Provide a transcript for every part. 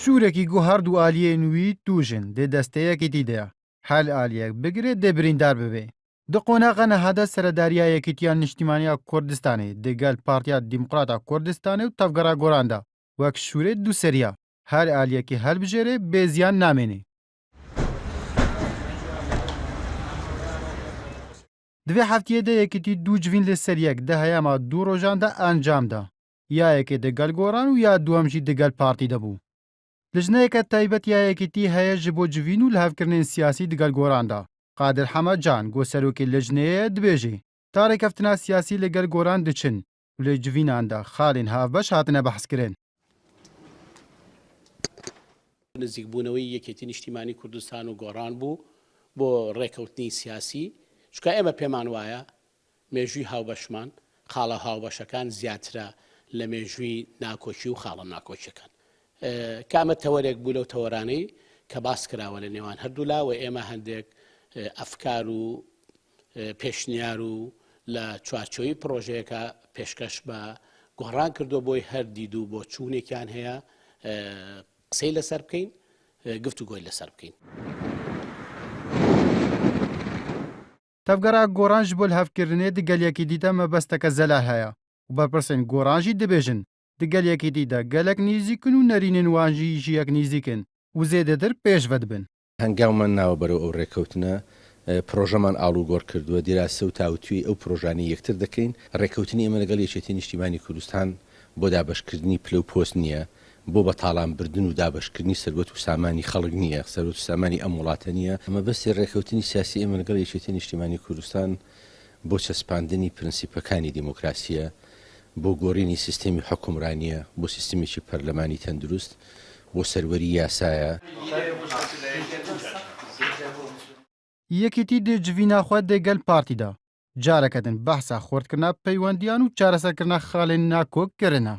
شوورێکی گوهەرد و ئالیە نووی توژن دێ دەستەیەکی دیدەیە هەل ئالیەک بگرێت دێ بریندار ببێ. Di qonaxa nehada Seredariya Yekîtiya Niştimaniya Kurdistanê digel Partiya Dîmokrata Kurdistanê û Tevgera Goran da wek şûrê dûseriya her aliyekî helbijêrê bê ziyan namêne. Di vê hefteyê de Yekîtî dû civîn li ser yek di heyema dû rojan de encam da. Ya yekê digel Goran û ya duhem jî digel partî de bû. Lijneyeke taybet ya Yekîtî heye ji bo civîn û lihevkirinên siyasî digel Goran da. Qadir Hemed Can goserokê lijneyê dibêje tarêkeftina siyasî li gel Goran diçin û lê civînan de xalên havbeş hatine behskirin. نزیکبوونەوەی یەکێتی نیشتیمانی کوردستان و گۆڕان بوو بۆ ڕێکەوتنی سیاسی چکە ئێمە پێمان وایە مێژووی هاوبەشمان خاڵە هاوبەشەکان زیاترە لە مێژووی ناکۆچی و خاڵە ناکۆچیەکان. کامە تەوەرێک بوو لەو تەوەرانەی کە باس کراوە لە نێوان هەردوولا و ئێمە هەندێک ئەفکار و پێشنیار و لە چوارچۆیی پرۆژەیەکە پێشکەش بە گۆڕان کردو بۆی هەردید و بۆ چوونێکیان هەیە قسەی لەسەر بکەین گفتوگۆی لەسەر بکەین. Tevgera Goran ji bo lihevkirinê di gelekî dîte mebesteke zelal heye û berpirsên Goran jî dibêjin di gelekî dîte gelek nîzîkin û nêrînên wan jî ji yek nîzîkin û zêdetir pêş vedibin. هەنگاومان ناوە بەرەو ئەو ڕێکەوتنە پرۆژەمان ئاڵوگۆڕ کردووە دیراسە و تاوتوی ئەو پرۆژانی یەکتر دەکەین. ڕێکەوتنی ئێمە لەگەڵ یەکێتی نیشتیمانی کوردستان بۆ دابەشکردنی پلە و پۆست نییە، بۆ بە تاڵانبردن و دابەشکردنی سەروەت و سامانی خەڵک نییە، سەروەت و سامانی ئەم وڵاتە نییە. ئەمە بەستی ڕێکەوتنی سیاسی ئێمە لەگەڵ یەکێتی نیشتیمانی کوردستان بۆ چەسپاندنی پرینسیپەکانی دیموکراسیە، بۆ گۆڕینی سیستەمی حکومڕانیە، بۆ سیستەمێکی پەرلەمانی تەندروست، بۆ سەروەری یاسایە. Yekîtî dê civîna xwe dê gel partî da. Careke din behsa xurtkirina peywendiyan û çareserkirina xalên nakok kirine.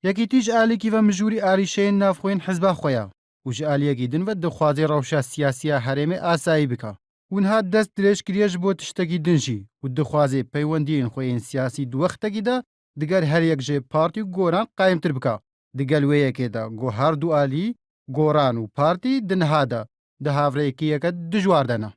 Yekîtî ji alîkî ve mijûrî êrişeyên navxweyên hizba xwe ye û ji aliyekî din ve dixwaze rewşa siyasî ya herêmê asayî bike. Wînha dest dirêj kiriye ji bo tiştekî din jî û dixwaze peywendiyên xwe yên siyasî di wextekî de digel her yek jê partî û goran qayîmtir bike. Digel wê yekê de gohard û alî, goran û partî di niha de di havreyekiyeke dijwar de ne.